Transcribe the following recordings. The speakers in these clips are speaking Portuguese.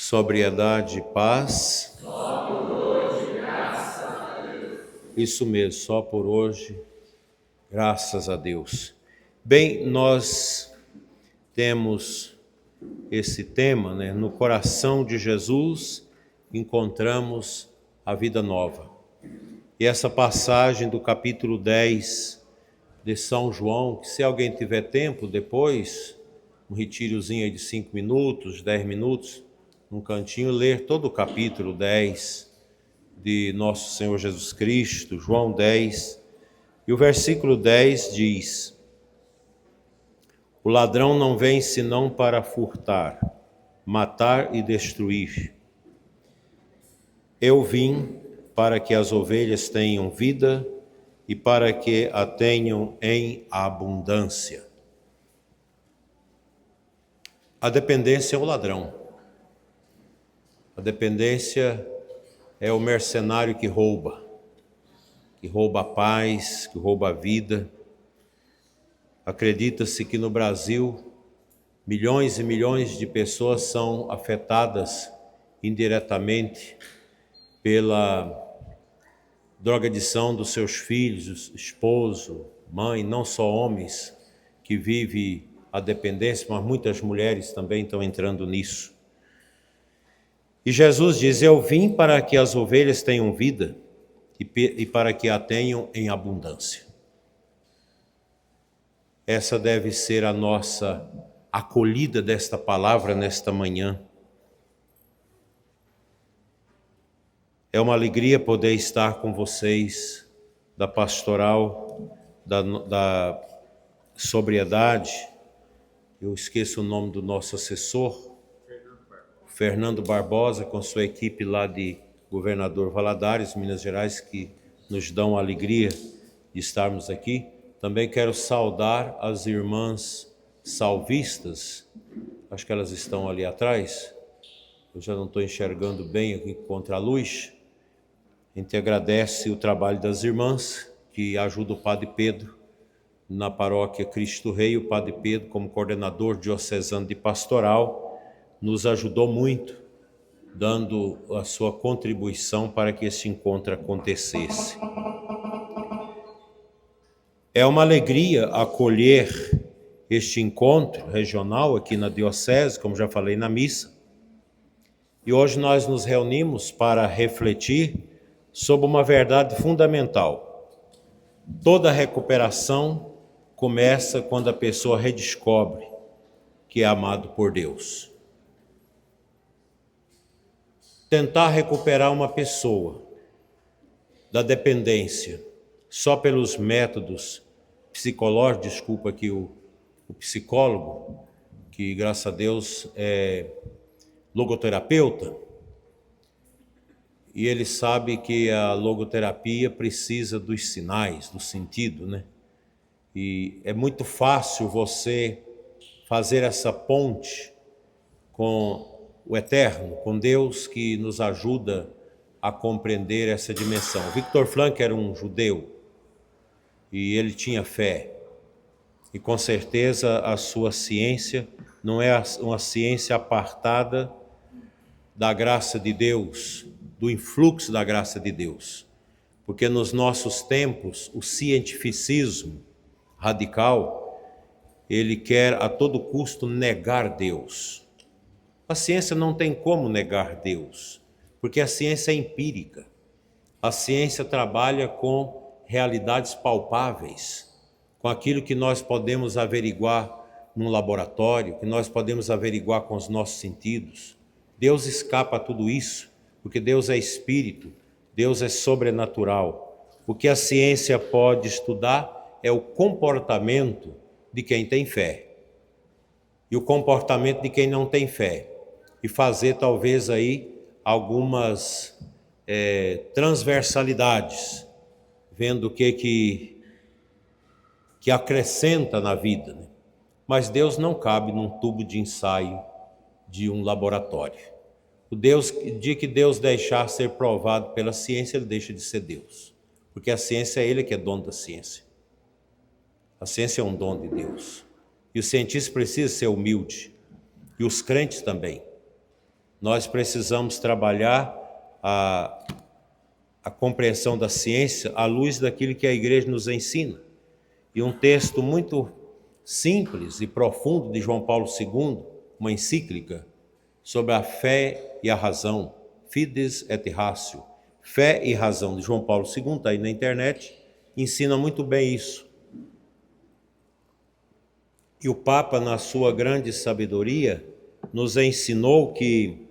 sobriedade e paz. Só por hoje, graças a Deus. Isso mesmo, só por hoje, graças a Deus. Bem, nós temos esse tema, né? No coração de Jesus encontramos a vida nova. E essa passagem do capítulo 10 de São João, que se alguém tiver tempo depois, um retirozinho aí de 5 minutos, 10 minutos, num cantinho, ler todo o capítulo 10 de Nosso Senhor Jesus Cristo, João 10. E o versículo 10 diz: o ladrão não vem senão para furtar, matar e destruir. Eu vim para que as ovelhas tenham vida e para que a tenham em abundância. A dependência é o ladrão. A dependência é o mercenário que rouba a paz, que rouba a vida. Acredita-se que no Brasil, milhões e milhões de pessoas são afetadas indiretamente pela drogadição dos seus filhos, esposo, mãe, não só homens que vivem a dependência, mas muitas mulheres também estão entrando nisso. E Jesus diz: eu vim para que as ovelhas tenham vida e para que a tenham em abundância. Essa deve ser a nossa acolhida desta palavra nesta manhã. É uma alegria poder estar com vocês da pastoral, da sobriedade. Eu esqueço o nome do nosso assessor, Fernando Barbosa, com sua equipe lá de Governador Valadares, Minas Gerais, que nos dão a alegria de estarmos aqui. Também quero saudar as irmãs salvistas, acho que elas estão ali atrás, eu já não estou enxergando bem aqui contra a luz. A gente agradece o trabalho das irmãs que ajudam o Padre Pedro na paróquia Cristo Rei. O Padre Pedro, como coordenador diocesano de pastoral, nos ajudou muito, dando a sua contribuição para que esse encontro acontecesse. É uma alegria acolher este encontro regional aqui na Diocese, como já falei na missa. E hoje nós nos reunimos para refletir sobre uma verdade fundamental. Toda recuperação começa quando a pessoa redescobre que é amado por Deus. Tentar recuperar uma pessoa da dependência só pelos métodos psicológicos, desculpa aqui o psicólogo, que graças a Deus é logoterapeuta, e ele sabe que a logoterapia precisa dos sinais, do sentido, né? E é muito fácil você fazer essa ponte com o Eterno, com Deus que nos ajuda a compreender essa dimensão. Victor Frankl era um judeu e ele tinha fé. E com certeza a sua ciência não é uma ciência apartada da graça de Deus, do influxo da graça de Deus. Porque nos nossos tempos, o cientificismo radical, ele quer a todo custo negar Deus. A ciência não tem como negar Deus, porque a ciência é empírica. A ciência trabalha com realidades palpáveis, com aquilo que nós podemos averiguar num laboratório, que nós podemos averiguar com os nossos sentidos. Deus escapa a tudo isso, porque Deus é espírito, Deus é sobrenatural. O que a ciência pode estudar é o comportamento de quem tem fé e o comportamento de quem não tem fé, e fazer talvez aí algumas transversalidades, vendo o que acrescenta na vida, né? Mas Deus não cabe num tubo de ensaio de um laboratório. O dia que Deus deixar ser provado pela ciência, ele deixa de ser Deus, porque a ciência é ele que é dono da ciência. A ciência é um dom de Deus, e o cientista precisa ser humilde, e os crentes também. nós precisamos trabalhar a compreensão da ciência à luz daquilo que a igreja nos ensina. E um texto muito simples e profundo de João Paulo II, uma encíclica sobre a fé e a razão, Fides et Ratio, fé e razão, de João Paulo II, está aí na internet, ensina muito bem isso. E o Papa, na sua grande sabedoria, nos ensinou que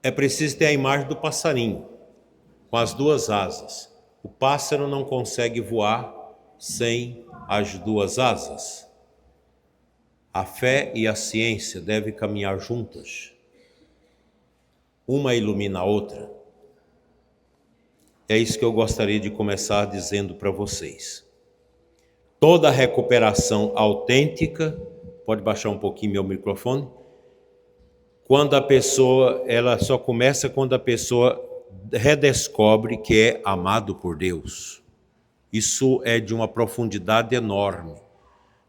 é preciso ter a imagem do passarinho, com as duas asas. O pássaro não consegue voar sem as duas asas. A fé e a ciência devem caminhar juntas. Uma ilumina a outra. É isso que eu gostaria de começar dizendo para vocês. Toda recuperação autêntica, pode baixar um pouquinho meu microfone, ela só começa quando a pessoa redescobre que é amado por Deus. Isso é de uma profundidade enorme.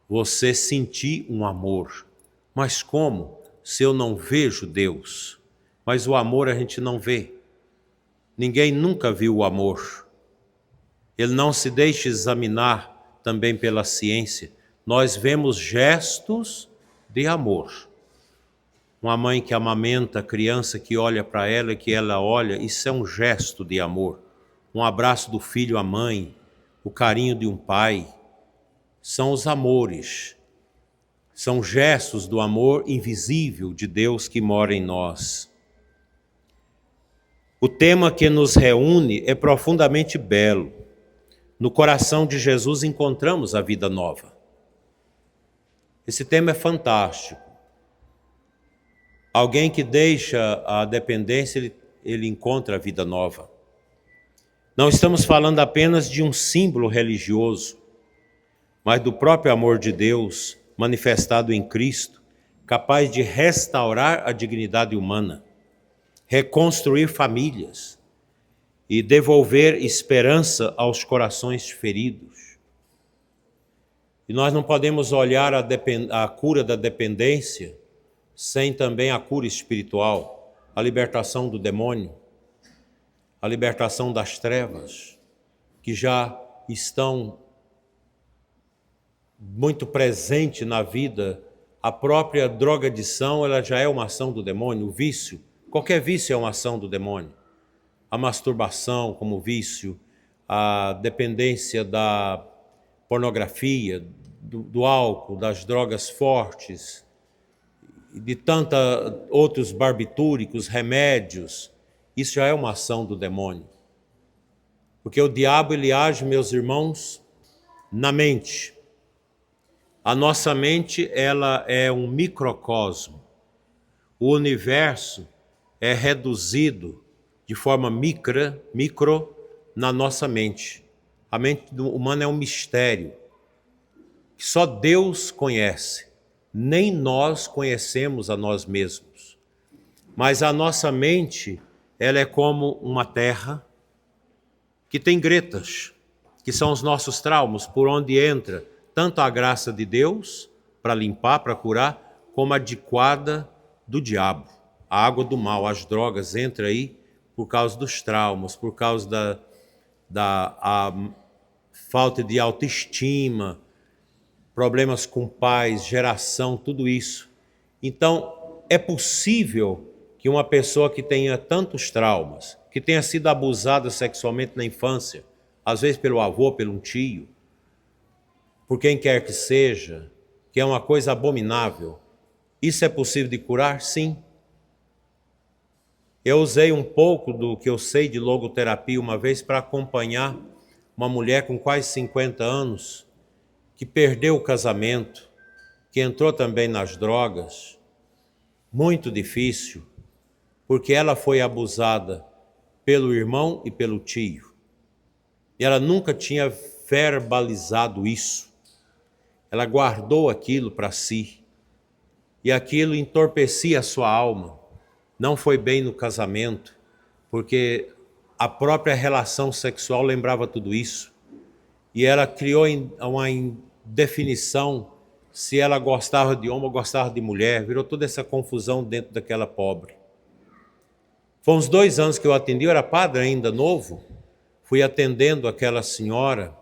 Você sentir um amor. Mas como? Se eu não vejo Deus. Mas o amor a gente não vê. Ninguém nunca viu o amor. Ele não se deixa examinar também pela ciência. Nós vemos gestos de amor. Uma mãe que amamenta a criança, que olha para ela, que ela olha, isso é um gesto de amor. Um abraço do filho à mãe, o carinho de um pai, são os amores. São gestos do amor invisível de Deus que mora em nós. O tema que nos reúne é profundamente belo. No coração de Jesus encontramos a vida nova. Esse tema é fantástico. Alguém que deixa a dependência, ele encontra a vida nova. Não estamos falando apenas de um símbolo religioso, mas do próprio amor de Deus manifestado em Cristo, capaz de restaurar a dignidade humana, reconstruir famílias e devolver esperança aos corações feridos. E nós não podemos olhar a cura da dependência sem também a cura espiritual, a libertação do demônio, a libertação das trevas, que já estão muito presentes na vida. A própria drogadição, ela já é uma ação do demônio, o vício, qualquer vício é uma ação do demônio. A masturbação como vício, a dependência da pornografia, do álcool, das drogas fortes, de tantos outros barbitúricos, remédios, isso já é uma ação do demônio. Porque o diabo, ele age, meus irmãos, na mente. A nossa mente, ela é um microcosmo. O universo é reduzido de forma micro na nossa mente. A mente humana é um mistério que só Deus conhece. Nem nós conhecemos a nós mesmos. Mas a nossa mente, ela é como uma terra que tem gretas, que são os nossos traumas, por onde entra tanto a graça de Deus para limpar, para curar, como a diquada do diabo, a água do mal, as drogas entram aí por causa dos traumas, por causa da falta de autoestima, problemas com pais, geração, tudo isso. Então, é possível que uma pessoa que tenha tantos traumas, que tenha sido abusada sexualmente na infância, às vezes pelo avô, pelo tio, por quem quer que seja, que é uma coisa abominável, isso é possível de curar? Sim. Eu usei um pouco do que eu sei de logoterapia uma vez para acompanhar uma mulher com quase 50 anos, que perdeu o casamento, que entrou também nas drogas, muito difícil, porque ela foi abusada pelo irmão e pelo tio. E ela nunca tinha verbalizado isso. Ela guardou aquilo para si. E aquilo entorpecia a sua alma. Não foi bem no casamento, porque a própria relação sexual lembrava tudo isso. E ela criou uma definição se ela gostava de homem ou gostava de mulher, virou toda essa confusão dentro daquela pobre. Foi uns 2 anos que eu atendi, eu era padre ainda novo, fui atendendo aquela senhora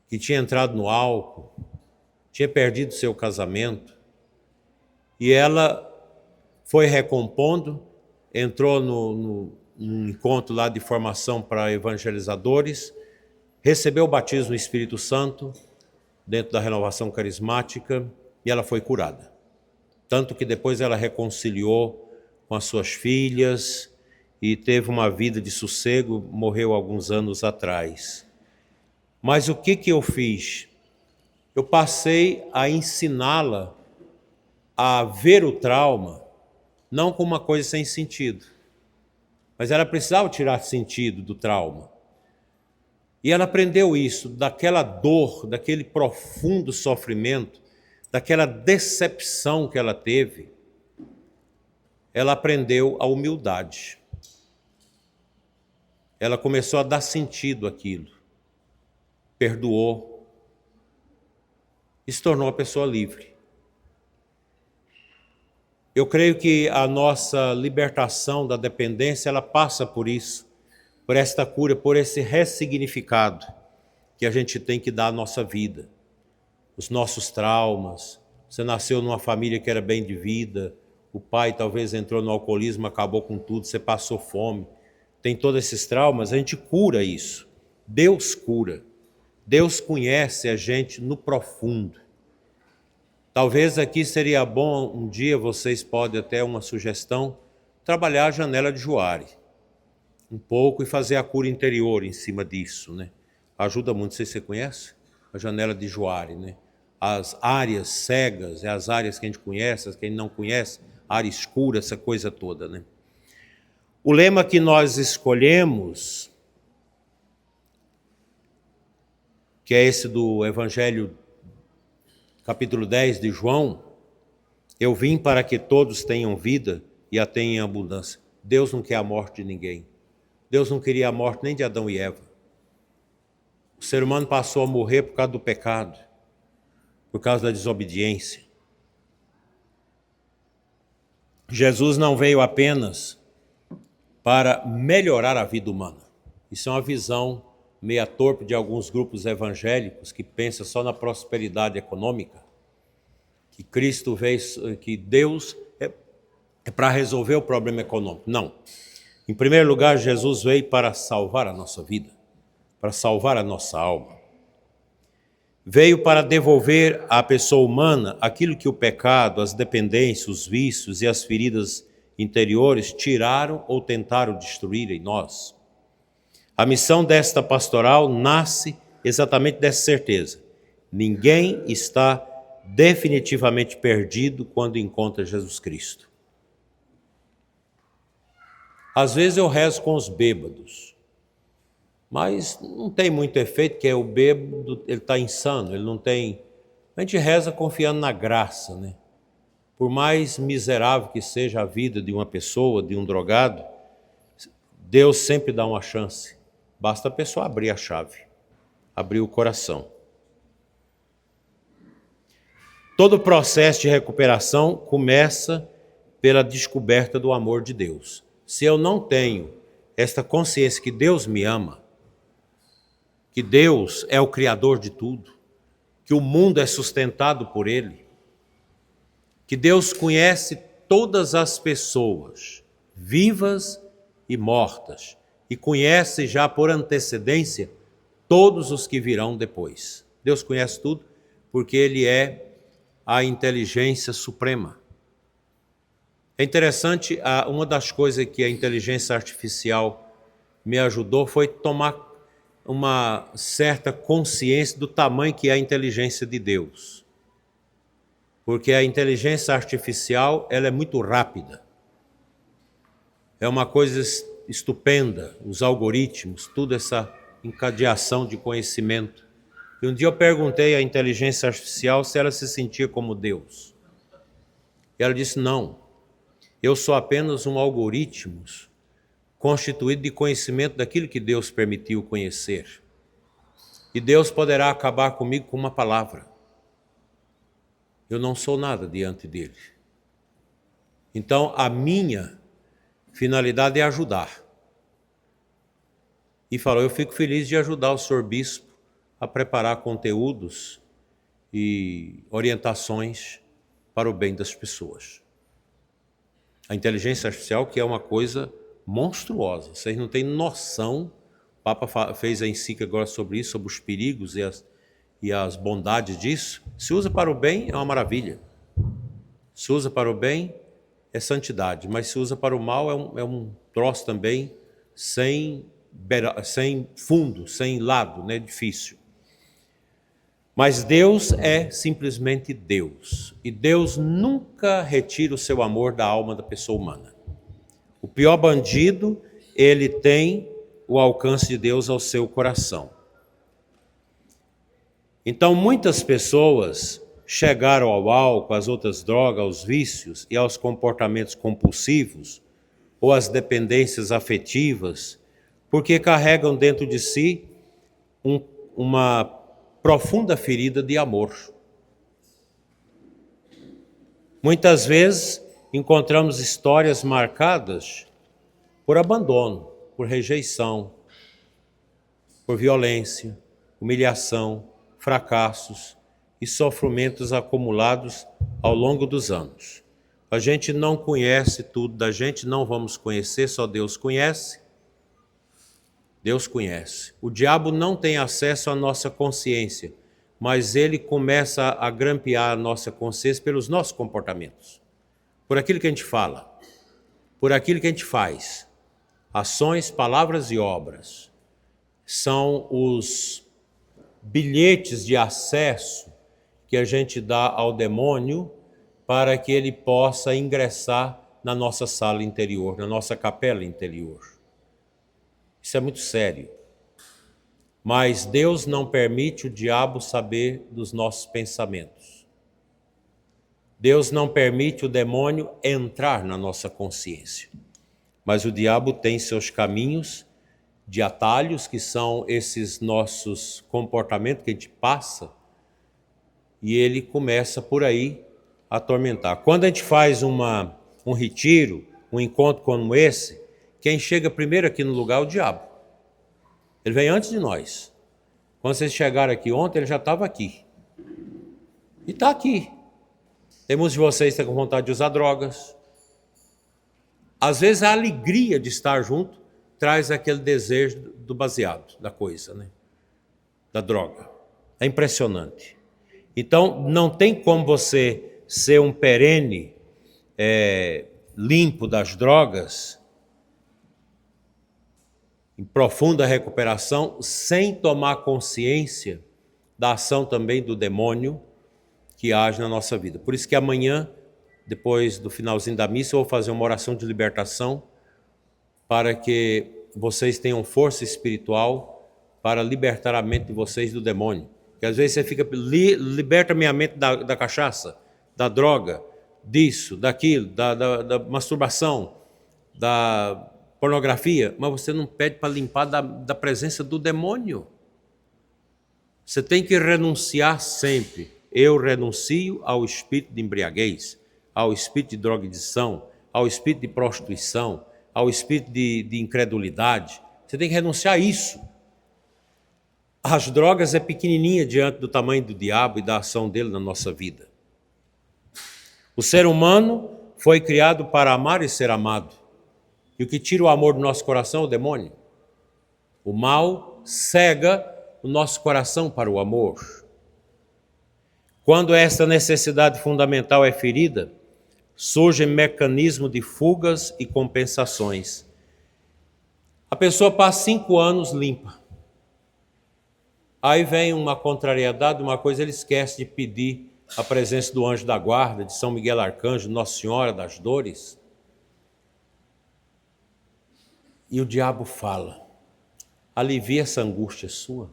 que tinha entrado no álcool, tinha perdido seu casamento, e ela foi recompondo, entrou num encontro lá de formação para evangelizadores, recebeu o batismo no Espírito Santo, dentro da renovação carismática, e ela foi curada. Tanto que depois ela reconciliou com as suas filhas e teve uma vida de sossego, morreu alguns anos atrás. Mas o que eu fiz? Eu passei a ensiná-la a ver o trauma, não como uma coisa sem sentido, mas ela precisava tirar sentido do trauma. E ela aprendeu isso, daquela dor, daquele profundo sofrimento, daquela decepção que ela teve, ela aprendeu a humildade. Ela começou a dar sentido àquilo, perdoou e se tornou uma pessoa livre. Eu creio que a nossa libertação da dependência, ela passa por isso, por esta cura, por esse ressignificado que a gente tem que dar à nossa vida. Os nossos traumas, você nasceu numa família que era bem de vida, o pai talvez entrou no alcoolismo, acabou com tudo, você passou fome. Tem todos esses traumas, a gente cura isso. Deus cura. Deus conhece a gente no profundo. Talvez aqui seria bom, um dia vocês podem até uma sugestão, trabalhar a janela de Juari um pouco e fazer a cura interior em cima disso, né? Ajuda muito. Não sei se você conhece a janela de Juari, né? As áreas cegas, as áreas que a gente conhece, as que a gente não conhece, área escura, essa coisa toda, né? O lema que nós escolhemos, que é esse do Evangelho, capítulo 10 de João, eu vim para que todos tenham vida e a tenham em abundância. Deus não quer a morte de ninguém. Deus não queria a morte nem de Adão e Eva. O ser humano passou a morrer por causa do pecado, por causa da desobediência. Jesus não veio apenas para melhorar a vida humana. Isso é uma visão meia torpe de alguns grupos evangélicos que pensam só na prosperidade econômica, que Cristo veio, que Deus é para resolver o problema econômico. Não. Em primeiro lugar, Jesus veio para salvar a nossa vida, para salvar a nossa alma. Veio para devolver à pessoa humana aquilo que o pecado, as dependências, os vícios e as feridas interiores tiraram ou tentaram destruir em nós. A missão desta pastoral nasce exatamente dessa certeza. Ninguém está definitivamente perdido quando encontra Jesus Cristo. Às vezes eu rezo com os bêbados, mas não tem muito efeito, porque o bêbado ele está insano, ele não tem... A gente reza confiando na graça, né? Por mais miserável que seja a vida de uma pessoa, de um drogado, Deus sempre dá uma chance. Basta a pessoa abrir a chave, abrir o coração. Todo o processo de recuperação começa pela descoberta do amor de Deus. Se eu não tenho esta consciência que Deus me ama, que Deus é o Criador de tudo, que o mundo é sustentado por Ele, que Deus conhece todas as pessoas, vivas e mortas, e conhece já por antecedência todos os que virão depois. Deus conhece tudo porque Ele é a inteligência suprema. É interessante, uma das coisas que a inteligência artificial me ajudou foi tomar uma certa consciência do tamanho que é a inteligência de Deus. Porque a inteligência artificial, ela é muito rápida. É uma coisa estupenda, os algoritmos, toda essa encadeação de conhecimento. E um dia eu perguntei à inteligência artificial se ela se sentia como Deus. E ela disse, não, eu sou apenas um algoritmo constituído de conhecimento daquilo que Deus permitiu conhecer. E Deus poderá acabar comigo com uma palavra. eu não sou nada diante dele. Então, a minha finalidade é ajudar. E falou, eu fico feliz de ajudar o senhor bispo a preparar conteúdos e orientações para o bem das pessoas. A inteligência artificial, que é uma coisa monstruosa, vocês não têm noção. O Papa fez a encíclica agora sobre isso, sobre os perigos e as bondades disso. Se usa para o bem, é uma maravilha. Se usa para o bem, é santidade. Mas se usa para o mal, é um troço também sem fundo, sem lado, né? Difícil. Mas Deus é simplesmente Deus. E Deus nunca retira o seu amor da alma da pessoa humana. O pior bandido, ele tem o alcance de Deus ao seu coração. Então, muitas pessoas chegaram ao álcool, às outras drogas, aos vícios e aos comportamentos compulsivos ou às dependências afetivas, porque carregam dentro de si uma profunda ferida de amor. Muitas vezes encontramos histórias marcadas por abandono, por rejeição, por violência, humilhação, fracassos e sofrimentos acumulados ao longo dos anos. A gente não conhece tudo da gente, não vamos conhecer, só Deus conhece. Deus conhece. O diabo não tem acesso à nossa consciência, mas ele começa a grampear a nossa consciência pelos nossos comportamentos, por aquilo que a gente fala, por aquilo que a gente faz. Ações, palavras e obras são os bilhetes de acesso que a gente dá ao demônio para que ele possa ingressar na nossa sala interior, na nossa capela interior. Isso é muito sério. Mas Deus não permite o diabo saber dos nossos pensamentos. Deus não permite o demônio entrar na nossa consciência. Mas o diabo tem seus caminhos de atalhos, que são esses nossos comportamentos que a gente passa, e ele começa por aí a atormentar. Quando a gente faz um retiro, um encontro como esse, quem chega primeiro aqui no lugar é o diabo. Ele vem antes de nós. Quando vocês chegaram aqui ontem, ele já estava aqui. E está aqui. Tem muitos de vocês que estão com vontade de usar drogas. Às vezes a alegria de estar junto traz aquele desejo do baseado, da coisa, né? Da droga. É impressionante. Então, não tem como você ser um perene limpo das drogas, em profunda recuperação, sem tomar consciência da ação também do demônio que age na nossa vida. Por isso que amanhã, depois do finalzinho da missa, eu vou fazer uma oração de libertação para que vocês tenham força espiritual para libertar a mente de vocês do demônio. Porque às vezes você fica, liberta minha mente da cachaça, da droga, disso, daquilo, da masturbação, da pornografia, mas você não pede para limpar da presença do demônio. Você tem que renunciar sempre. Eu renuncio ao espírito de embriaguez, ao espírito de drogadição, ao espírito de prostituição, ao espírito de incredulidade. Você tem que renunciar a isso. As drogas é pequenininha diante do tamanho do diabo e da ação dele na nossa vida. O ser humano foi criado para amar e ser amado. E o que tira o amor do nosso coração é o demônio. O mal cega o nosso coração para o amor. Quando essa necessidade fundamental é ferida, surge mecanismo de fugas e compensações. A pessoa passa 5 anos limpa. Aí vem uma contrariedade, uma coisa, ele esquece de pedir a presença do anjo da guarda, de São Miguel Arcanjo, Nossa Senhora das Dores. E o diabo fala, alivia essa angústia sua.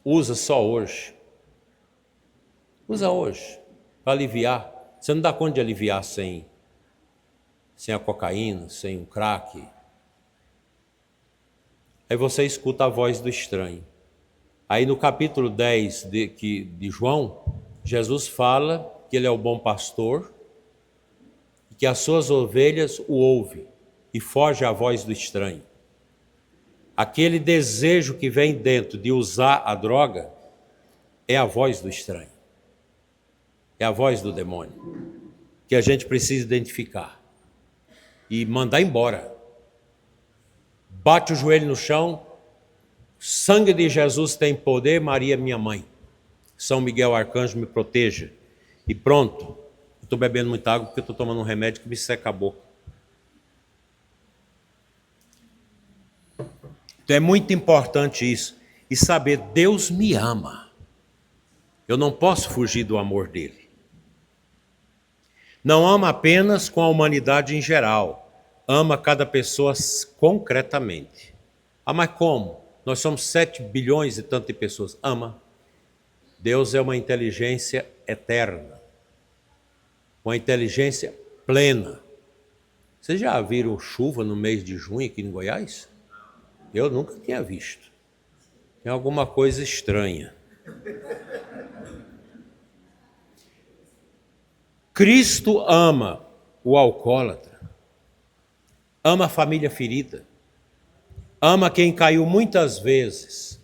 Usa só hoje. Usa hoje, para aliviar. Você não dá conta de aliviar sem a cocaína, sem o crack. Aí você escuta a voz do estranho. Aí no capítulo 10 de João, Jesus fala que ele é o bom pastor, que as suas ovelhas o ouvem e foge à voz do estranho. Aquele desejo que vem dentro de usar a droga é a voz do estranho. É a voz do demônio, que a gente precisa identificar e mandar embora. Bate o joelho no chão, sangue de Jesus tem poder, Maria minha mãe. São Miguel Arcanjo me proteja. E pronto, estou bebendo muita água porque estou tomando um remédio que me seca a boca. Então é muito importante isso. E saber, Deus me ama. Eu não posso fugir do amor dele. Não ama apenas com a humanidade em geral. Ama cada pessoa concretamente. Ah, mas como? Nós somos 7 bilhões e tantas pessoas. Ama. Deus é uma inteligência eterna. Uma inteligência plena. Vocês já viram chuva no mês de junho aqui em Goiás? Eu nunca tinha visto. Tem alguma coisa estranha. Cristo ama o alcoólatra, ama a família ferida, ama quem caiu muitas vezes,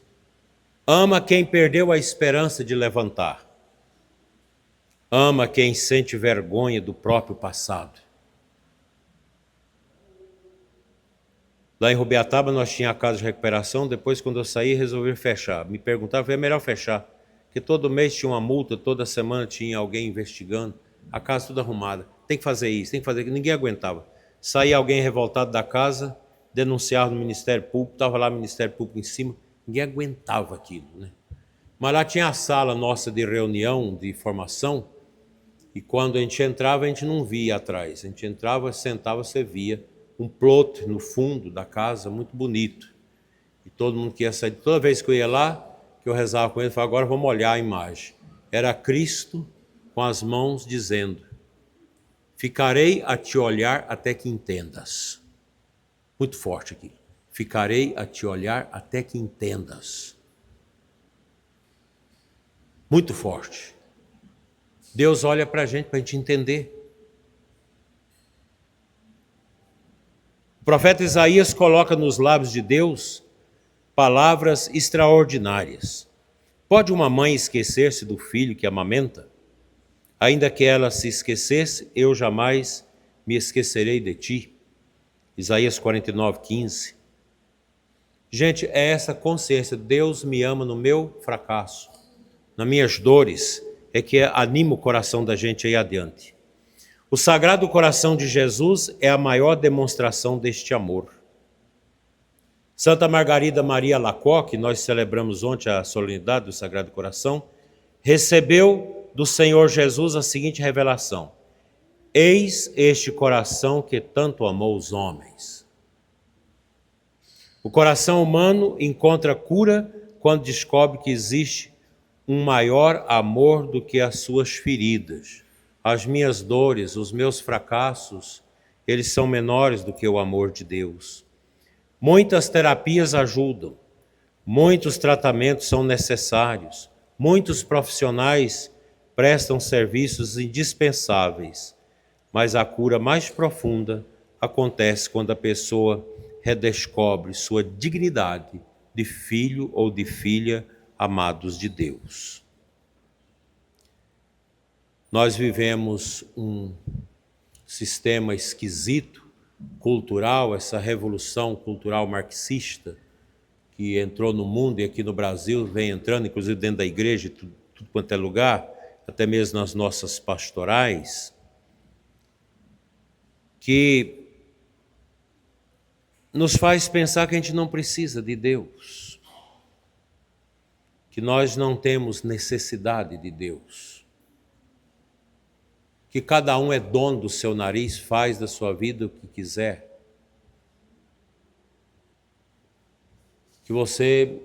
ama quem perdeu a esperança de levantar, ama quem sente vergonha do próprio passado. Lá em Rubiataba nós tínhamos a casa de recuperação, depois quando eu saí resolvi fechar. Me perguntavam, é melhor fechar, porque todo mês tinha uma multa, toda semana tinha alguém investigando, a casa toda arrumada. Tem que fazer isso, tem que fazer aquilo, ninguém aguentava. Saía alguém revoltado da casa, denunciava no Ministério Público, estava lá o Ministério Público em cima, ninguém aguentava aquilo, né? Mas lá tinha a sala nossa de reunião, de formação, e quando a gente entrava, a gente não via atrás. A gente entrava, sentava, você via um plotter no fundo da casa, muito bonito. E todo mundo que ia sair, toda vez que eu ia lá, que eu rezava com ele, eu falava, agora vamos olhar a imagem. Era Cristo com as mãos dizendo, ficarei a te olhar até que entendas. Muito forte aqui. Ficarei a te olhar até que entendas. Muito forte. Deus olha para a gente entender. O profeta Isaías coloca nos lábios de Deus palavras extraordinárias. Pode uma mãe esquecer-se do filho que amamenta? Ainda que ela se esquecesse, eu jamais me esquecerei de ti. Isaías 49:15. Gente, é essa consciência, Deus me ama no meu fracasso, nas minhas dores, é que anima o coração da gente aí adiante. O Sagrado Coração de Jesus é a maior demonstração deste amor. Santa Margarida Maria Alacoque, nós celebramos ontem a solenidade do Sagrado Coração, recebeu do Senhor Jesus a seguinte revelação: eis este coração que tanto amou os homens. O coração humano encontra cura quando descobre que existe um maior amor do que as suas feridas. As minhas dores, os meus fracassos, eles são menores do que o amor de Deus. Muitas terapias ajudam, muitos tratamentos são necessários, muitos profissionais prestam serviços indispensáveis, mas a cura mais profunda acontece quando a pessoa redescobre sua dignidade de filho ou de filha amados de Deus. Nós vivemos um sistema esquisito, cultural, essa revolução cultural marxista que entrou no mundo e aqui no Brasil vem entrando, inclusive dentro da igreja, tudo quanto é lugar, até mesmo nas nossas pastorais, que nos faz pensar que a gente não precisa de Deus, que nós não temos necessidade de Deus, que cada um é dono do seu nariz, faz da sua vida o que quiser, que você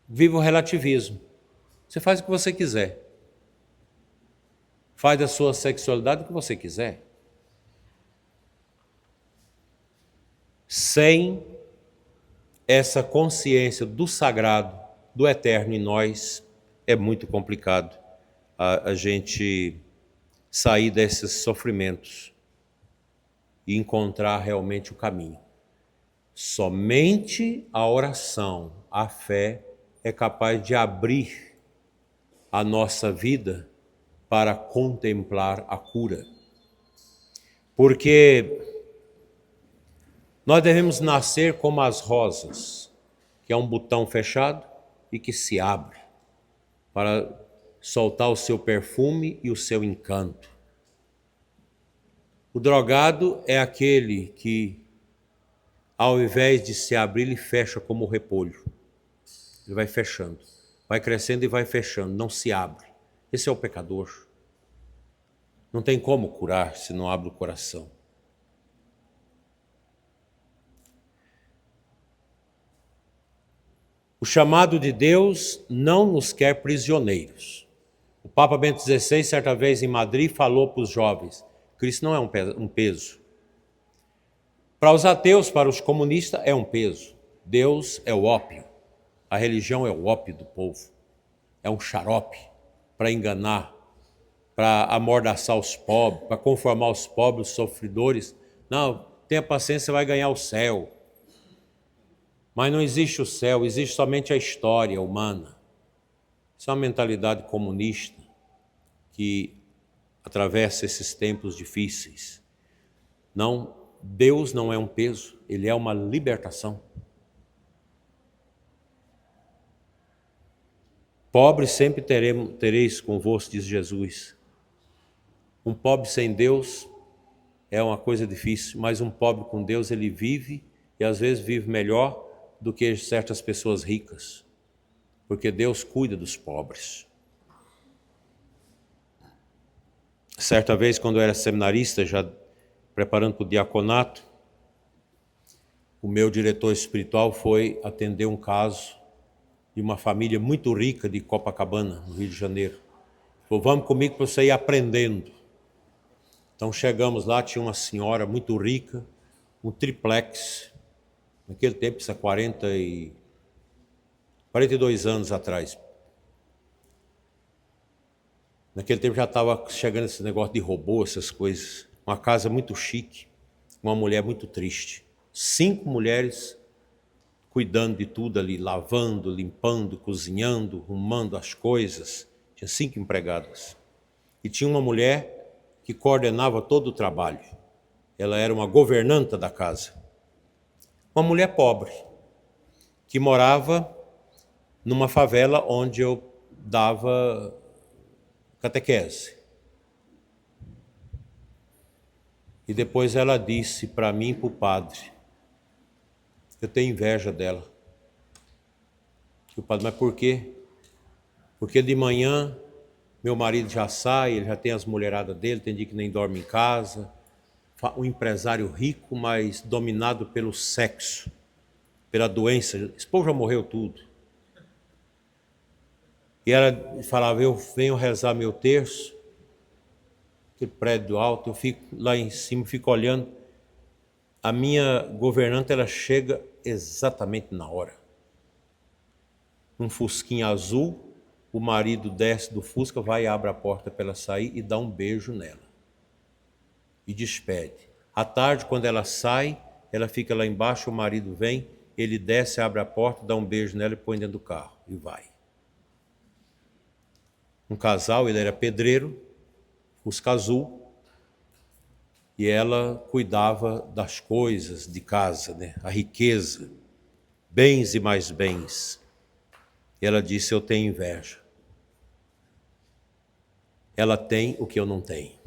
vive o relativismo, você faz o que você quiser, faz da sua sexualidade o que você quiser, sem essa consciência do sagrado, do eterno em nós, é muito complicado a gente sair desses sofrimentos e encontrar realmente o caminho. Somente a oração, a fé, é capaz de abrir a nossa vida para contemplar a cura. Porque nós devemos nascer como as rosas, que é um botão fechado e que se abre para soltar o seu perfume e o seu encanto. O drogado é aquele que, ao invés de se abrir, ele fecha como o repolho. Ele vai fechando, vai crescendo e vai fechando, não se abre. Esse é o pecador. Não tem como curar se não abre o coração. O chamado de Deus não nos quer prisioneiros. O Papa Bento XVI, certa vez em Madrid, falou para os jovens: Cristo não é um peso. Para os ateus, para os comunistas, é um peso. Deus é o ópio. A religião é o ópio do povo. É um xarope para enganar, para amordaçar os pobres, para conformar os pobres, os sofredores. Não, tenha paciência, você vai ganhar o céu. Mas não existe o céu, existe somente a história humana. Isso é uma mentalidade comunista que atravessa esses tempos difíceis. Não, Deus não é um peso, Ele é uma libertação. Pobres sempre tereis convosco, diz Jesus. Um pobre sem Deus é uma coisa difícil, mas um pobre com Deus, ele vive e às vezes vive melhor do que certas pessoas ricas, porque Deus cuida dos pobres. Certa vez, quando eu era seminarista, já preparando para o diaconato, o meu diretor espiritual foi atender um caso de uma família muito rica de Copacabana, no Rio de Janeiro. Falou: vamos comigo para você ir aprendendo. Então chegamos lá, tinha uma senhora muito rica, um triplex. Naquele tempo, isso há 42 anos atrás. Naquele tempo já estava chegando esse negócio de robô, essas coisas. Uma casa muito chique, uma mulher muito triste. 5 mulheres cuidando de tudo ali, lavando, limpando, cozinhando, arrumando as coisas. Tinha 5 empregadas. E tinha uma mulher que coordenava todo o trabalho. Ela era uma governanta da casa. Uma mulher pobre, que morava numa favela onde eu dava catequese. E depois ela disse para mim e para o padre: eu tenho inveja dela. E o padre: mas por quê? Porque de manhã meu marido já sai, ele já tem as mulheradas dele, tem dia que nem dorme em casa. Um empresário rico, mas dominado pelo sexo, pela doença. Esse povo já morreu tudo. E ela falava: eu venho rezar meu terço, aquele prédio alto, eu fico lá em cima, fico olhando. A minha governanta, ela chega exatamente na hora. Um fusquinha azul, o marido desce do fusca, vai e abre a porta para ela sair e dá um beijo nela. E despede. À tarde, quando ela sai, ela fica lá embaixo, o marido vem, ele desce, abre a porta, dá um beijo nela e põe dentro do carro e vai. Um casal, ele era pedreiro, fusca azul, e ela cuidava das coisas de casa, né? A riqueza, bens e mais bens. E ela disse: eu tenho inveja. Ela tem o que eu não tenho.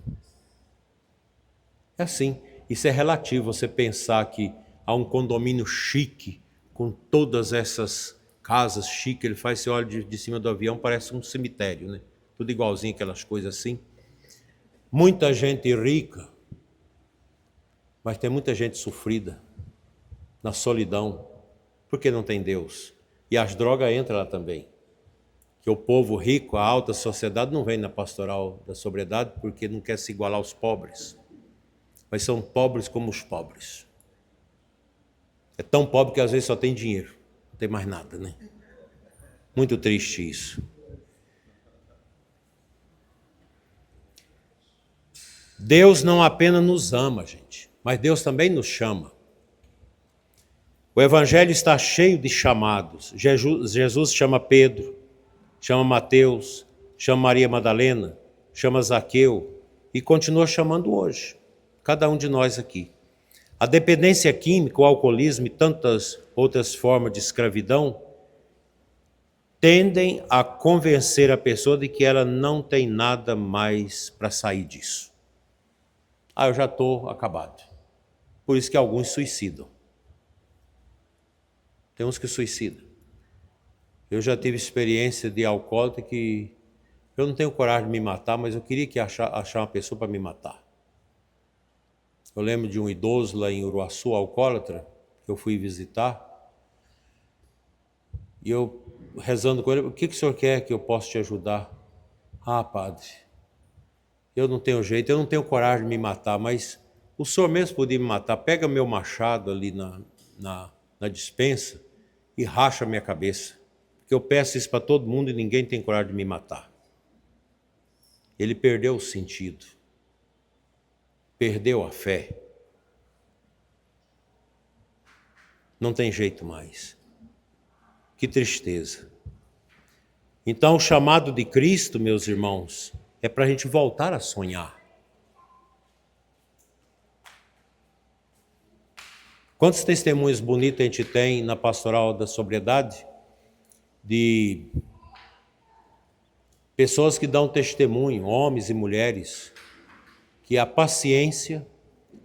É assim, isso é relativo, você pensar que há um condomínio chique, com todas essas casas chiques, ele faz, você olha de cima do avião, parece um cemitério, né? Tudo igualzinho, aquelas coisas assim. Muita gente rica, mas tem muita gente sofrida, na solidão, porque não tem Deus. E as drogas entram lá também. Que o povo rico, a alta sociedade, não vem na pastoral da sobriedade porque não quer se igualar aos pobres. Mas são pobres como os pobres. É tão pobre que às vezes só tem dinheiro, não tem mais nada, né? Muito triste isso. Deus não apenas nos ama, gente, mas Deus também nos chama. O Evangelho está cheio de chamados. Jesus chama Pedro, chama Mateus, chama Maria Madalena, chama Zaqueu e continua chamando hoje, cada um de nós aqui. A dependência química, o alcoolismo e tantas outras formas de escravidão tendem a convencer a pessoa de que ela não tem nada mais para sair disso. Eu já estou acabado. Por isso que alguns suicidam. Tem uns que suicidam. Eu já tive experiência de alcoólatra que eu não tenho coragem de me matar, mas eu queria achar uma pessoa para me matar. Eu lembro de um idoso lá em Uruaçu, alcoólatra, que eu fui visitar, e eu rezando com ele, o que o senhor quer que eu possa te ajudar? Padre, eu não tenho jeito, eu não tenho coragem de me matar, mas o senhor mesmo podia me matar. Pega meu machado ali na despensa e racha a minha cabeça, porque eu peço isso para todo mundo e ninguém tem coragem de me matar. Ele perdeu o sentido, perdeu a fé. Não tem jeito mais. Que tristeza. Então, o chamado de Cristo, meus irmãos, é para a gente voltar a sonhar. Quantos testemunhos bonitos a gente tem na pastoral da sobriedade? De pessoas que dão testemunho, homens e mulheres, que a paciência,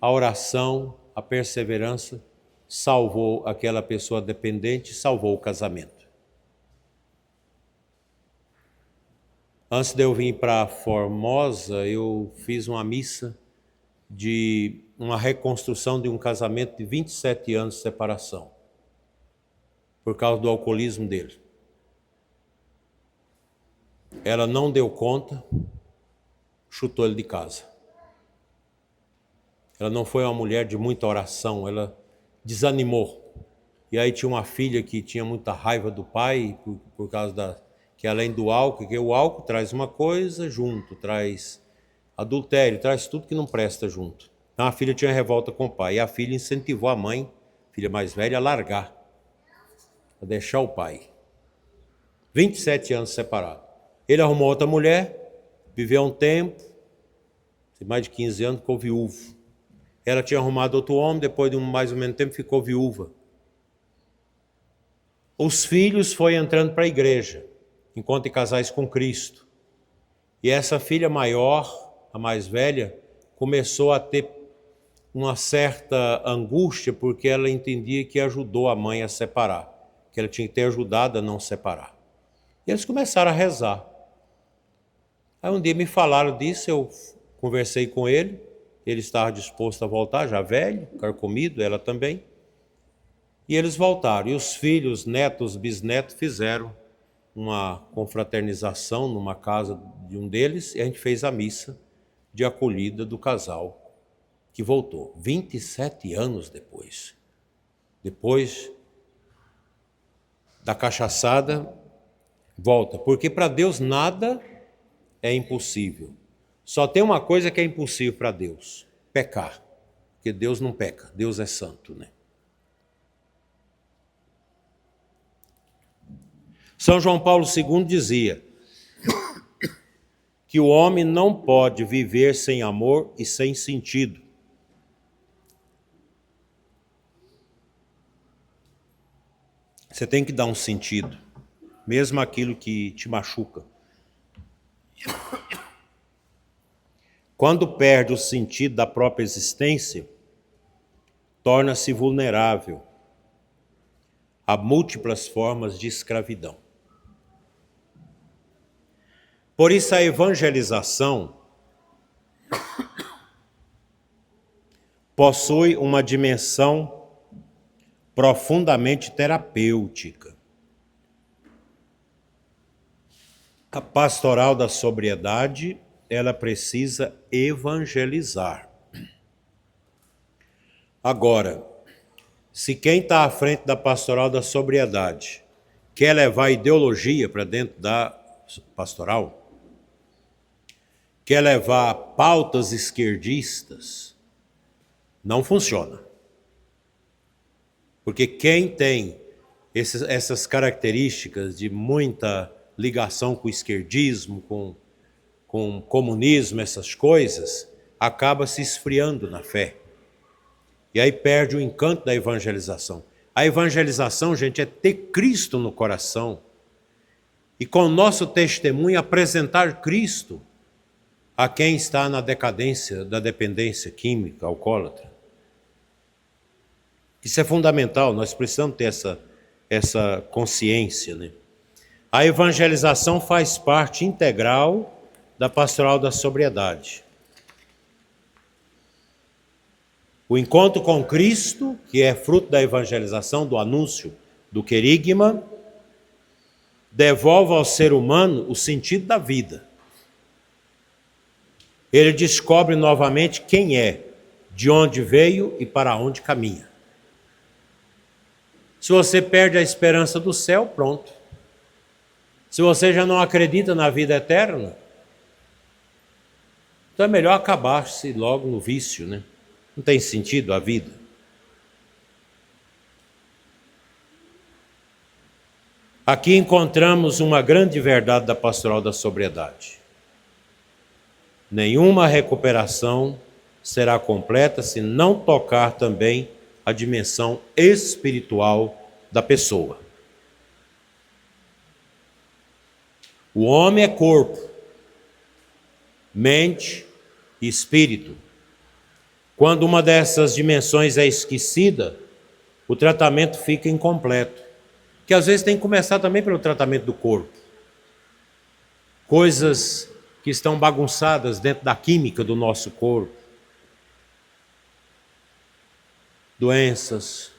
a oração, a perseverança salvou aquela pessoa dependente, salvou o casamento. Antes de eu vir para Formosa, eu fiz uma missa de uma reconstrução de um casamento de 27 anos de separação, por causa do alcoolismo dele. Ela não deu conta, chutou ele de casa. Ela não foi uma mulher de muita oração, ela desanimou. E aí tinha uma filha que tinha muita raiva do pai, por causa que além do álcool, que o álcool traz uma coisa junto, traz adultério, traz tudo que não presta junto. Então a filha tinha revolta com o pai, e a filha incentivou a mãe, filha mais velha, a largar, a deixar o pai. 27 anos separados. Ele arrumou outra mulher, viveu um tempo, mais de 15 anos, ficou viúvo. Ela tinha arrumado outro homem, depois de mais ou menos tempo ficou viúva. Os filhos foram entrando para a igreja, enquanto casais com Cristo. E essa filha maior, a mais velha, começou a ter uma certa angústia, porque ela entendia que ajudou a mãe a separar, que ela tinha que ter ajudado a não separar. E eles começaram a rezar. Aí um dia me falaram disso, eu conversei com ele estava disposto a voltar, já velho, carcomido, ela também. E eles voltaram, e os filhos, netos, bisnetos fizeram uma confraternização numa casa de um deles, e a gente fez a missa de acolhida do casal que voltou, 27 anos depois. Depois da cachaçada, volta, porque para Deus nada é impossível. Só tem uma coisa que é impossível para Deus, pecar, porque Deus não peca, Deus é santo, né? São João Paulo II dizia que o homem não pode viver sem amor e sem sentido. Você tem que dar um sentido, mesmo aquilo que te machuca. Quando perde o sentido da própria existência, torna-se vulnerável a múltiplas formas de escravidão. Por isso a evangelização possui uma dimensão profundamente terapêutica. A pastoral da sobriedade, ela precisa evangelizar. Agora, se quem está à frente da pastoral da sobriedade quer levar ideologia para dentro da pastoral, quer levar pautas esquerdistas, não funciona. Porque quem tem essas características de muita ligação com o esquerdismo, com o comunismo, essas coisas, acaba se esfriando na fé. E aí perde o encanto da evangelização. A evangelização, gente, é ter Cristo no coração. E com o nosso testemunho apresentar Cristo a quem está na decadência da dependência química, alcoólatra. Isso é fundamental, nós precisamos ter essa consciência, né? A evangelização faz parte integral da pastoral da sobriedade. O encontro com Cristo, que é fruto da evangelização, do anúncio do querigma, devolve ao ser humano o sentido da vida. Ele descobre novamente quem é, de onde veio e para onde caminha. Se você perde a esperança do céu, pronto. Se você já não acredita na vida eterna, então é melhor acabar-se logo no vício, né? Não tem sentido a vida. Aqui encontramos uma grande verdade da pastoral da sobriedade. Nenhuma recuperação será completa se não tocar também a dimensão espiritual da pessoa. O homem é corpo, mente e espírito. Quando uma dessas dimensões é esquecida, o tratamento fica incompleto. Que às vezes tem que começar também pelo tratamento do corpo. Coisas que estão bagunçadas dentro da química do nosso corpo. Doenças,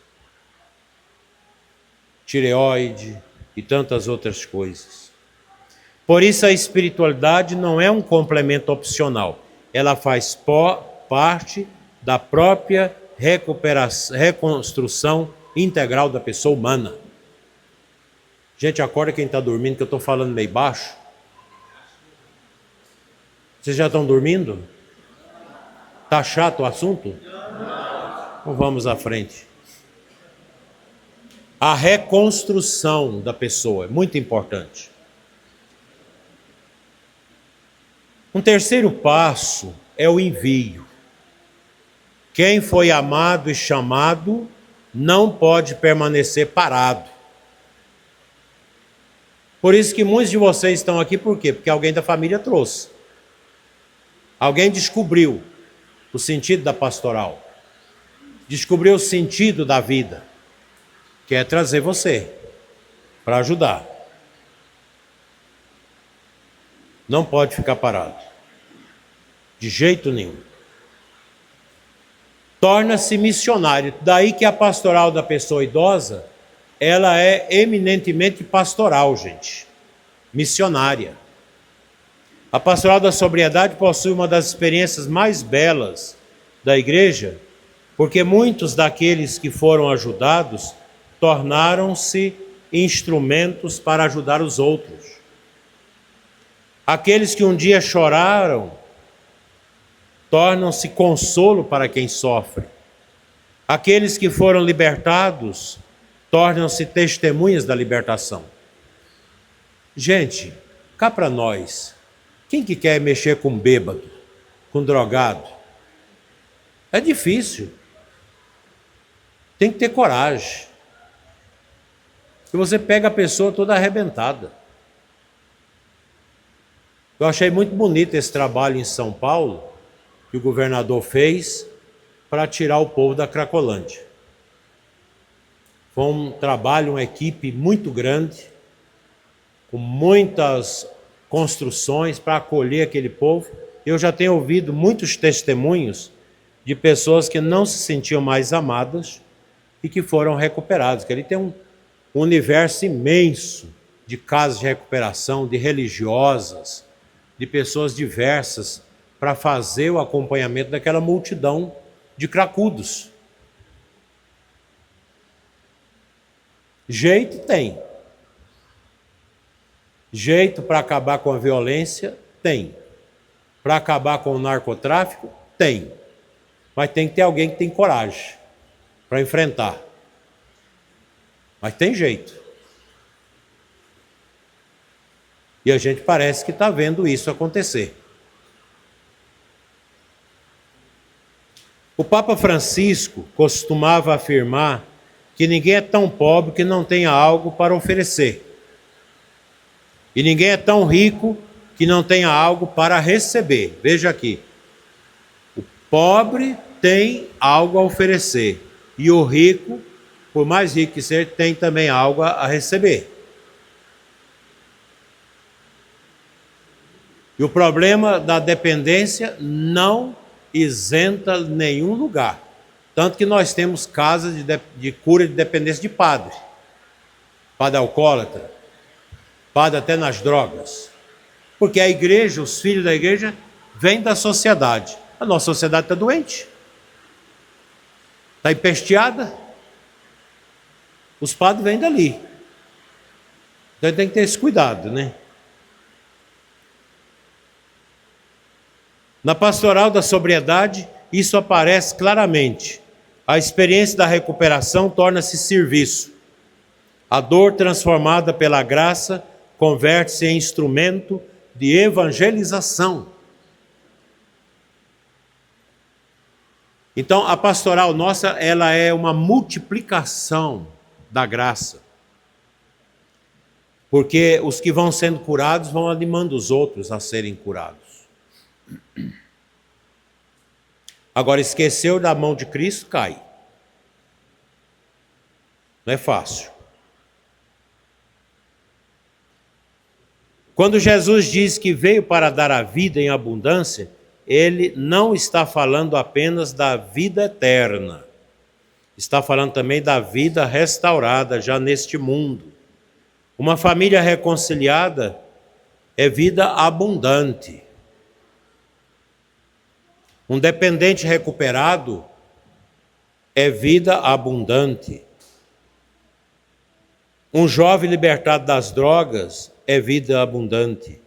tireoide e tantas outras coisas. Por isso a espiritualidade não é um complemento opcional. Ela faz parte da própria reconstrução integral da pessoa humana. Gente, acorda quem está dormindo, que eu estou falando meio baixo. Vocês já estão dormindo? Está chato o assunto? Então vamos à frente. A reconstrução da pessoa é muito importante. Um terceiro passo é o envio. Quem foi amado e chamado não pode permanecer parado. Por isso que muitos de vocês estão aqui, por quê? Porque alguém da família trouxe. Alguém descobriu o sentido da pastoral. Descobriu o sentido da vida. Quer trazer você para ajudar. Não pode ficar parado. De jeito nenhum. Torna-se missionário. Daí que a pastoral da pessoa idosa, ela é eminentemente pastoral, gente. Missionária. A pastoral da sobriedade possui uma das experiências mais belas da igreja, porque muitos daqueles que foram ajudados tornaram-se instrumentos para ajudar os outros. Aqueles que um dia choraram tornam-se consolo para quem sofre. Aqueles que foram libertados tornam-se testemunhas da libertação. Gente, cá para nós, quem que quer mexer com bêbado, com drogado? É difícil. Tem que ter coragem. E você pega a pessoa toda arrebentada. Eu achei muito bonito esse trabalho em São Paulo, que o governador fez para tirar o povo da Cracolândia. Foi um trabalho, uma equipe muito grande, com muitas construções para acolher aquele povo. Eu já tenho ouvido muitos testemunhos de pessoas que não se sentiam mais amadas e que foram recuperadas. Que ali tem um universo imenso de casas de recuperação, de religiosas, de pessoas diversas, para fazer o acompanhamento daquela multidão de cracudos. Jeito tem. Jeito para acabar com a violência tem. para acabar com o narcotráfico? Tem. Mas tem que ter alguém que tem coragem para enfrentar. Mas tem jeito. E a gente parece que está vendo isso acontecer. O Papa Francisco costumava afirmar que ninguém é tão pobre que não tenha algo para oferecer. E ninguém é tão rico que não tenha algo para receber. Veja aqui. O pobre tem algo a oferecer. E o rico, por mais rico que seja, tem também algo a receber. E o problema da dependência não isenta nenhum lugar. Tanto que nós temos casas de cura de dependência de padre. Padre alcoólatra. Padre até nas drogas. Porque a igreja, os filhos da igreja, vêm da sociedade. A nossa sociedade está doente. Está empesteada. Os padres vêm dali. Então tem que ter esse cuidado, né? Na pastoral da sobriedade, isso aparece claramente. A experiência da recuperação torna-se serviço. A dor transformada pela graça converte-se em instrumento de evangelização. Então, a pastoral nossa, ela é uma multiplicação da graça. Porque os que vão sendo curados vão animando os outros a serem curados. Agora, esqueceu da mão de Cristo, cai. Não é fácil. Quando Jesus diz que veio para dar a vida em abundância, ele não está falando apenas da vida eterna. Está falando também da vida restaurada já neste mundo. Uma família reconciliada é vida abundante. Um dependente recuperado é vida abundante. Um jovem libertado das drogas é vida abundante.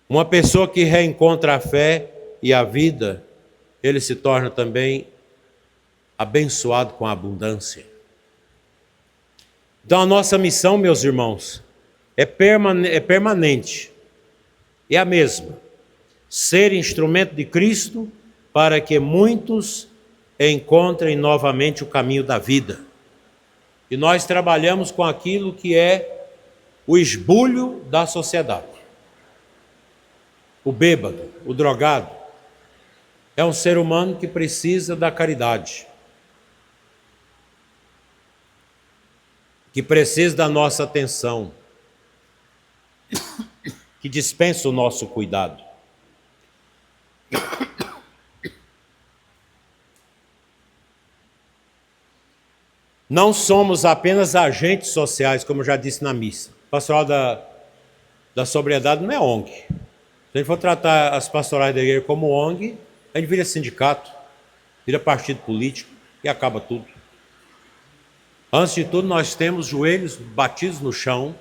Uma pessoa que reencontra a fé e a vida, ele se torna também abençoado com a abundância. Então a nossa missão, meus irmãos, é permanente, é a mesma. Ser instrumento de Cristo para que muitos encontrem novamente o caminho da vida. E nós trabalhamos com aquilo que é o esbulho da sociedade. O bêbado, o drogado, é um ser humano que precisa da caridade, que precisa da nossa atenção, que dispensa o nosso cuidado. Não somos apenas agentes sociais, como eu já disse na missa. O pastoral da sobriedade não é ONG. Se a gente for tratar as pastorais da igreja como ONG, a gente vira sindicato, vira partido político e acaba tudo. Antes de tudo, nós temos joelhos batidos no chão,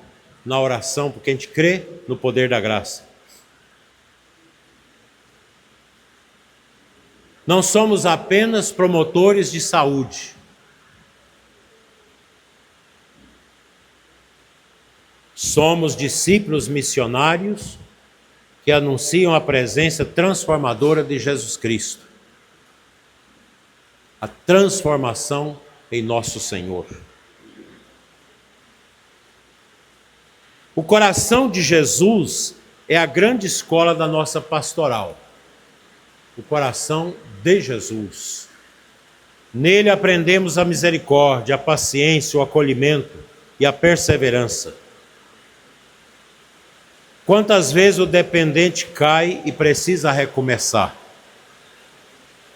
na oração, porque a gente crê no poder da graça. Não somos apenas promotores de saúde. Somos discípulos missionários que anunciam a presença transformadora de Jesus Cristo. A transformação em nosso Senhor. O coração de Jesus é a grande escola da nossa pastoral. O coração de Jesus. Nele aprendemos a misericórdia, a paciência, o acolhimento e a perseverança. Quantas vezes o dependente cai e precisa recomeçar?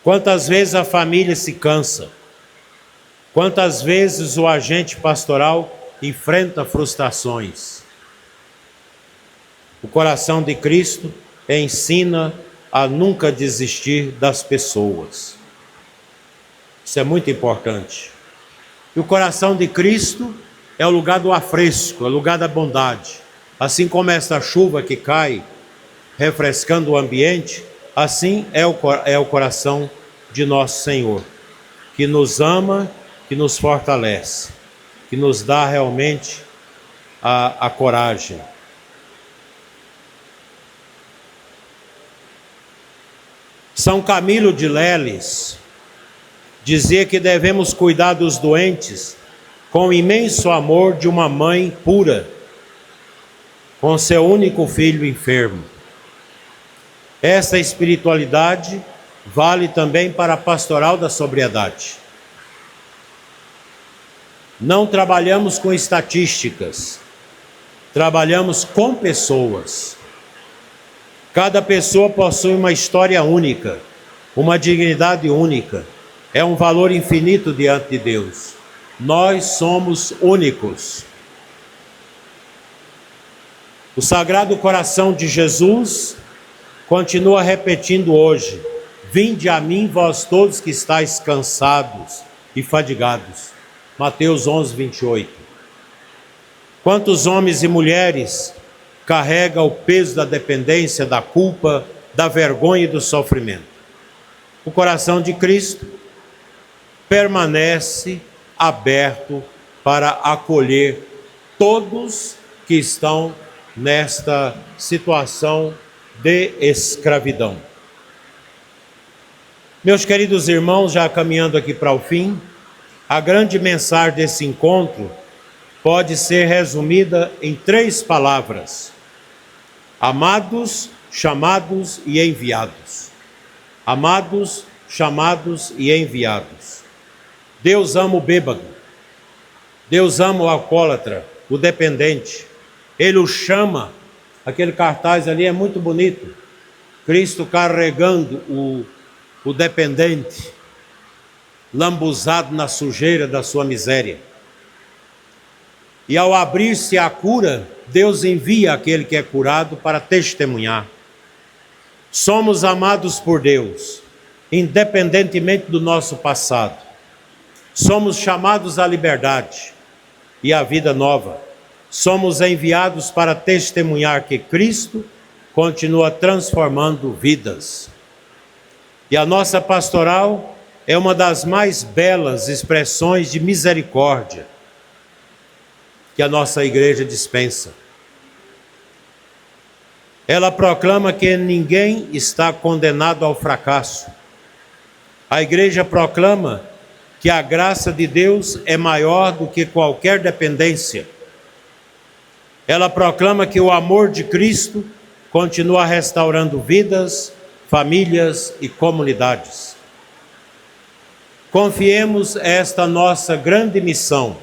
Quantas vezes a família se cansa? Quantas vezes o agente pastoral enfrenta frustrações? O coração de Cristo ensina a nunca desistir das pessoas. Isso é muito importante. E o coração de Cristo é o lugar do afresco, é o lugar da bondade. Assim como essa chuva que cai, refrescando o ambiente, assim é o coração de nosso Senhor, que nos ama, que nos fortalece, que nos dá realmente a coragem. São Camilo de Leles dizia que devemos cuidar dos doentes com o imenso amor de uma mãe pura, com seu único filho enfermo. Essa espiritualidade vale também para a pastoral da sobriedade. Não trabalhamos com estatísticas, trabalhamos com pessoas. Cada pessoa possui uma história única, uma dignidade única, é um valor infinito diante de Deus. Nós somos únicos. O Sagrado Coração de Jesus continua repetindo hoje: vinde a mim, vós todos que estáis cansados e fadigados. Mateus 11, 28. Quantos homens e mulheres carregam o peso da dependência, da culpa, da vergonha e do sofrimento? O coração de Cristo permanece aberto para acolher todos que estão nesta situação de escravidão. Meus queridos irmãos, já caminhando aqui para o fim, a grande mensagem desse encontro pode ser resumida em 3 palavras: amados, chamados e enviados. Amados, chamados e enviados. Deus ama o bêbado, Deus ama o alcoólatra, o dependente. Ele o chama. Aquele cartaz ali é muito bonito. Cristo carregando o dependente, lambuzado na sujeira da sua miséria. E ao abrir-se a cura, Deus envia aquele que é curado para testemunhar. Somos amados por Deus, independentemente do nosso passado. Somos chamados à liberdade e à vida nova. Somos enviados para testemunhar que Cristo continua transformando vidas. E a nossa pastoral é uma das mais belas expressões de misericórdia que a nossa igreja dispensa. Ela proclama que ninguém está condenado ao fracasso. A igreja proclama que a graça de Deus é maior do que qualquer dependência. Ela proclama que o amor de Cristo continua restaurando vidas, famílias e comunidades. Confiemos esta nossa grande missão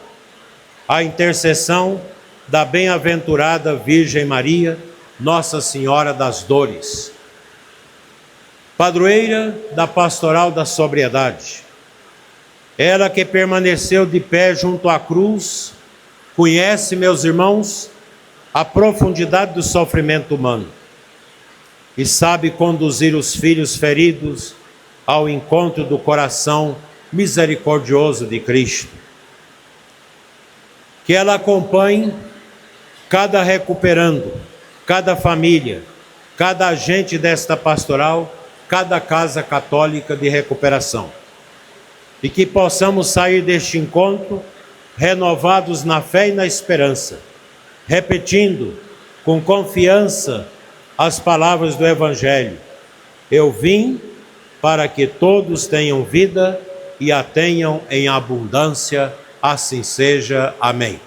à intercessão da bem-aventurada Virgem Maria, Nossa Senhora das Dores, padroeira da pastoral da sobriedade. Ela que permaneceu de pé junto à cruz, conhece, meus irmãos, a profundidade do sofrimento humano e sabe conduzir os filhos feridos ao encontro do coração misericordioso de Cristo. Que ela acompanhe cada recuperando, cada família, cada agente desta pastoral, cada casa católica de recuperação. E que possamos sair deste encontro renovados na fé e na esperança, repetindo com confiança as palavras do Evangelho: eu vim para que todos tenham vida e a tenham em abundância, assim seja. Amém.